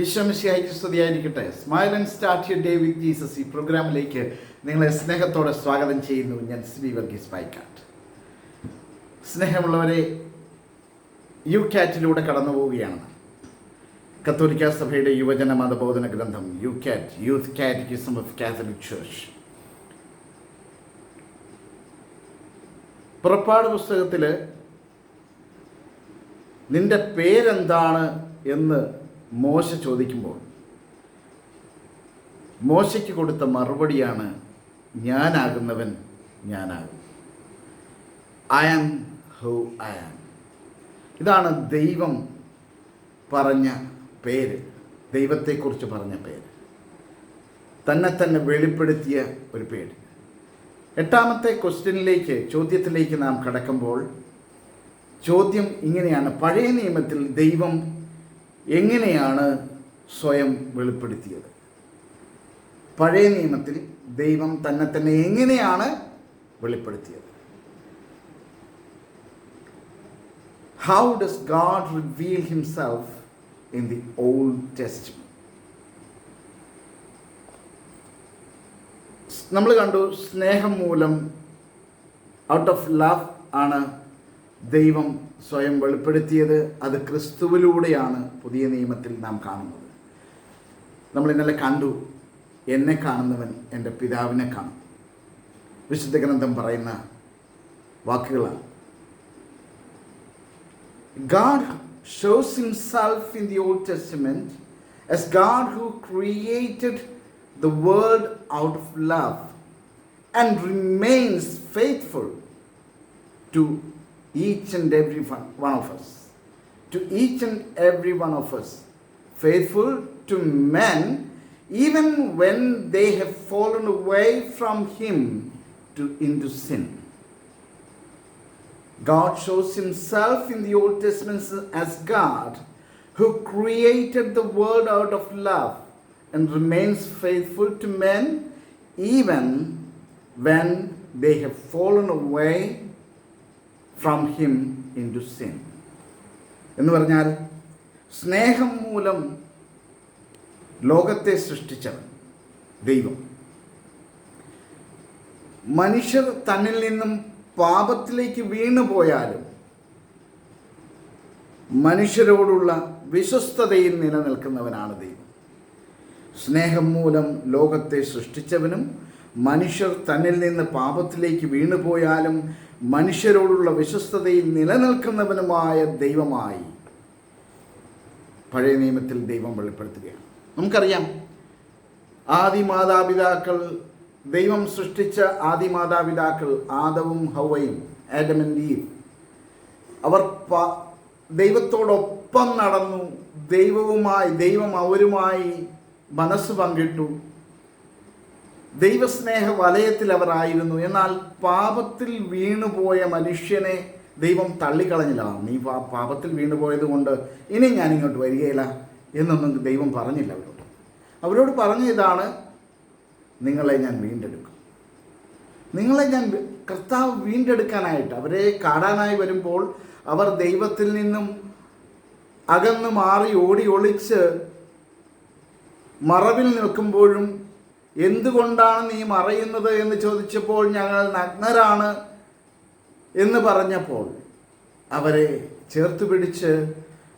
ഈശോമിശിഹായ്ക്ക് സ്തുതിയായിരിക്കട്ടെ. Smile and start your day with Jesus ഈ പ്രോഗ്രാമിലേക്ക് നിങ്ങളെ സ്നേഹത്തോടെ സ്വാഗതം ചെയ്യുന്നു. ഞാൻ ശ്രീ വർഗീസ് പായിക്കാട്ട്. സ്നേഹമുള്ളവരെ, യു കാറ്റിലൂടെ കടന്നു പോവുകയാണ്. കത്തോലിക്ക സഭയുടെ യുവജന മതബോധന ഗ്രന്ഥം യു കാറ്റ്, youth catechism of Catholic church. പുറപ്പാട് പുസ്തകത്തിൽ നിന്റെ പേരെന്താണ് എന്ന് മോശ ചോദിക്കുമ്പോൾ മോശയ്ക്ക് കൊടുത്ത മറുപടിയാണ്, ഞാനാകുന്നവൻ ഞാനാകും. I am who I am. ഇതാണ് ദൈവം പറഞ്ഞ പേര്, ദൈവത്തെക്കുറിച്ച് പറഞ്ഞ പേര്, തന്നെ വെളിപ്പെടുത്തിയ ഒരു പേര്. 8ാമത്തെ ചോദ്യത്തിലേക്ക് നാം കടക്കുമ്പോൾ ചോദ്യം ഇങ്ങനെയാണ്: പഴയ നിയമത്തിൽ ദൈവം എങ്ങനെയാണ് സ്വയം വെളിപ്പെടുത്തിയത്? പഴയ നിയമത്തിൽ ദൈവം തന്നെ എങ്ങനെയാണ് വെളിപ്പെടുത്തിയത്? How does God reveal himself in the Old Testament? നമ്മൾ കണ്ടു, സ്നേഹം മൂലം, ഔട്ട് ഓഫ് ലവ് ആണ് ദൈവം സ്വയം വെളിപ്പെടുത്തിയത്. അത് ക്രിസ്തുവിലൂടെയാണ് പുതിയ നിയമത്തിൽ നാം കാണുന്നത്. നമ്മൾ ഇന്നലെ കണ്ടു, എന്നെ കാണുന്നവൻ എൻ്റെ പിതാവിനെ കാണും. വിശുദ്ധ ഗ്രന്ഥം പറയുന്ന വാക്കുകളാണ്. God shows himself in the Old Testament as God who created the world out of love and remains faithful to each and every one of us. To each and every one of us. Faithful to men even when they have fallen away from him into sin. God shows himself in the Old Testament as God who created the world out of love and remains faithful to men even when they have fallen away from him into sin. എന്ന് പറഞ്ഞാൽ, സ്നേഹം മൂലം ലോകത്തെ സൃഷ്ടിച്ചവൻ ദൈവം. മനുഷ്യർ തന്നിൽ നിന്നും പാപത്തിലേക്ക് വീണുപോയാലും മനുഷ്യരോടുള്ള വിശ്വസ്തതയിൽ നിലനിൽക്കുന്നവനാണ് ദൈവം. സ്നേഹം മൂലം ലോകത്തെ സൃഷ്ടിച്ചവനും മനുഷ്യർ തന്നിൽ നിന്ന് പാപത്തിലേക്ക് വീണുപോയാലും മനുഷ്യരോടുള്ള വിശ്വസ്തതയിൽ നിലനിൽക്കുന്നവനുമായ ദൈവമായി പഴയ നിയമത്തിൽ ദൈവം വെളിപ്പെടുത്തുകയാണ്. നമുക്കറിയാം, ആദിമാതാപിതാക്കൾ, ദൈവം സൃഷ്ടിച്ച ആദിമാതാപിതാക്കൾ ആദവും ഹവ്വയും, ആഡം ആൻഡ് ഈവ്, അവർ ദൈവത്തോടൊപ്പം നടന്നു. ദൈവം അവരുമായി മനസ്സ് പങ്കിട്ടു. ദൈവസ്നേഹ വലയത്തിൽ അവരായിരുന്നു. എന്നാൽ പാപത്തിൽ വീണുപോയ മനുഷ്യനെ ദൈവം തള്ളിക്കളഞ്ഞില്ല. നീ പാപത്തിൽ വീണുപോയത് കൊണ്ട് ഇനി ഞാൻ ഇങ്ങോട്ട് വരികയില്ല എന്നൊന്നും ദൈവം പറഞ്ഞില്ല അവരോട് പറഞ്ഞ ഇതാണ്: നിങ്ങളെ ഞാൻ വീണ്ടെടുക്കും. കർത്താവ് വീണ്ടെടുക്കാനായിട്ട് അവരെ കാണാനായി വരുമ്പോൾ അവർ ദൈവത്തിൽ നിന്നും അകന്ന് മാറി ഓടി ഒളിച്ച് മറവിൽ നിൽക്കുമ്പോഴും എന്തുകൊണ്ടാണ് നീ മറയുന്നത് എന്ന് ചോദിച്ചപ്പോൾ ഞങ്ങൾ നഗ്നരാണ് എന്ന് പറഞ്ഞപ്പോൾ അവരെ ചേർത്ത് പിടിച്ച്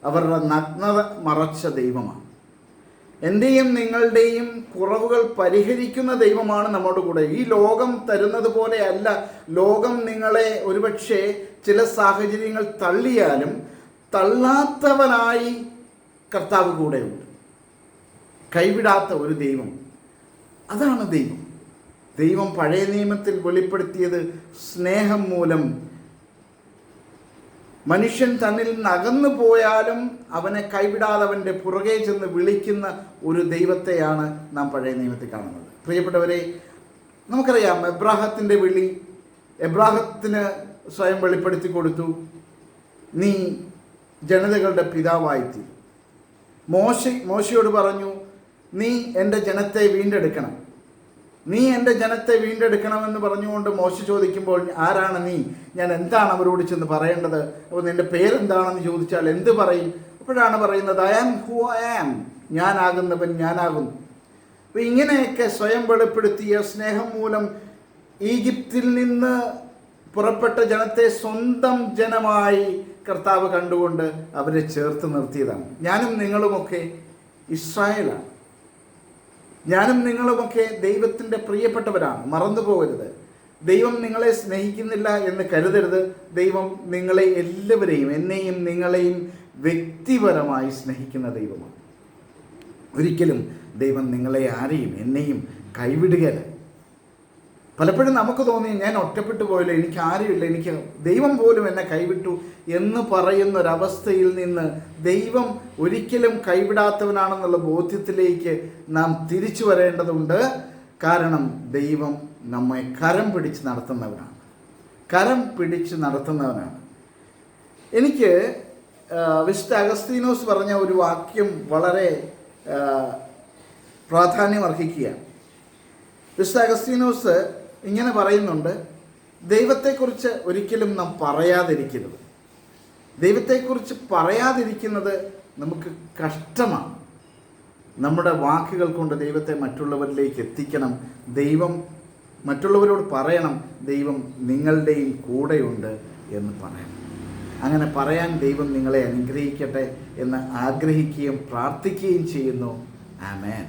അവരുടെ നഗ്നത മറച്ച ദൈവമാണ്. എൻ്റെയും നിങ്ങളുടെയും കുറവുകൾ പരിഹരിക്കുന്ന ദൈവമാണ് നമ്മോട് കൂടെ. ഈ ലോകം തരുന്നത് പോലെയല്ല. ലോകം നിങ്ങളെ ഒരുപക്ഷെ ചില സാഹചര്യങ്ങൾ തള്ളിയാലും തള്ളാത്തവനായി കർത്താവ് കൂടെയുണ്ട്. കൈവിടാത്ത ഒരു ദൈവം, അതാണ് ദൈവം. ദൈവം പഴയ നിയമത്തിൽ വെളിപ്പെടുത്തിയത് സ്നേഹം മൂലം. മനുഷ്യൻ തന്നിൽ നിന്ന് അകന്നു പോയാലും അവനെ കൈവിടാതെ അവൻ്റെ പുറകെ ചെന്ന് വിളിക്കുന്ന ഒരു ദൈവത്തെയാണ് നാം പഴയ നിയമത്തിൽ കാണുന്നത്. പ്രിയപ്പെട്ടവരെ, നമുക്കറിയാം, എബ്രാഹത്തിൻ്റെ വിളി, എബ്രാഹത്തിന് സ്വയം വെളിപ്പെടുത്തി കൊടുത്തു: നീ ജനതകളുടെ പിതാവായിത്തീരും. മോശയോട് പറഞ്ഞു, നീ എൻ്റെ ജനത്തെ വീണ്ടെടുക്കണം. നീ എൻ്റെ ജനത്തെ വീണ്ടെടുക്കണമെന്ന് പറഞ്ഞുകൊണ്ട് മോശ ചോദിക്കുമ്പോൾ, ആരാണ് നീ? ഞാൻ എന്താണ് അവരോട് ചെന്ന് പറയേണ്ടത്? അപ്പോൾ നിൻ്റെ പേരെന്താണെന്ന് ചോദിച്ചാൽ എന്ത് പറയും? അപ്പോഴാണ് പറയുന്നത്, I am who I am. ഞാനാകുന്നവൻ ഞാനാകുന്നു. അപ്പോൾ ഇങ്ങനെയൊക്കെ സ്വയം വെളിപ്പെടുത്തിയ സ്നേഹം മൂലം ഈജിപ്തിൽ നിന്ന് പുറപ്പെട്ട ജനത്തെ സ്വന്തം ജനമായി കർത്താവ് കണ്ടുകൊണ്ട് അവരെ ചേർത്ത് നിർത്തിയതാണ്. ഞാനും നിങ്ങളുമൊക്കെ ഇസ്രായേലാണ്. ഞാനും നിങ്ങളുമൊക്കെ ദൈവത്തിൻ്റെ പ്രിയപ്പെട്ടവരാണ്. മറന്നു പോകരുത്. ദൈവം നിങ്ങളെ സ്നേഹിക്കുന്നില്ല എന്ന് കരുതരുത്. ദൈവം നിങ്ങളെ എല്ലാവരെയും, എന്നെയും നിങ്ങളെയും വ്യക്തിപരമായി സ്നേഹിക്കുന്ന ദൈവമാണ്. ഒരിക്കലും ദൈവം നിങ്ങളെ ആരെയും എന്നെയും കൈവിടുകയില്ല. പലപ്പോഴും നമുക്ക് തോന്നി ഞാൻ ഒറ്റപ്പെട്ടു പോയല്ലോ, എനിക്ക് ആരുമില്ല, എനിക്ക് ദൈവം പോലും എന്നെ കൈവിട്ടു എന്ന് പറയുന്നൊരവസ്ഥയിൽ നിന്ന് ദൈവം ഒരിക്കലും കൈവിടാത്തവനാണെന്നുള്ള ബോധ്യത്തിലേക്ക് നാം തിരിച്ചു വരേണ്ടതുണ്ട്. കാരണം ദൈവം നമ്മെ കരം പിടിച്ച് നടത്തുന്നവനാണ്. കരം പിടിച്ച് നടത്തുന്നവനാണ്. എനിക്ക് വിശുദ്ധ അഗസ്തീനോസ് പറഞ്ഞ ഒരു വാക്യം വളരെ പ്രാധാന്യം അർഹിക്കുകയാണ്. വിശുദ്ധ അഗസ്തീനോസ് ഇങ്ങനെ പറയുന്നുണ്ട്, ദൈവത്തെക്കുറിച്ച് ഒരിക്കലും നാം പറയാതിരിക്കരുത്. ദൈവത്തെക്കുറിച്ച് പറയാതിരിക്കുന്നത് നമുക്ക് കഷ്ടമാണ്. നമ്മുടെ വാക്കുകൾ കൊണ്ട് ദൈവത്തെ മറ്റുള്ളവരിലേക്ക് എത്തിക്കണം. ദൈവം മറ്റുള്ളവരോട് പറയണം, ദൈവം നിങ്ങളുടെയും കൂടെയുണ്ട് എന്ന് പറയണം. അങ്ങനെ പറയാൻ ദൈവം നിങ്ങളെ അനുഗ്രഹിക്കട്ടെ എന്ന് ആഗ്രഹിക്കുകയും പ്രാർത്ഥിക്കുകയും ചെയ്യുന്നു. ആമേൻ.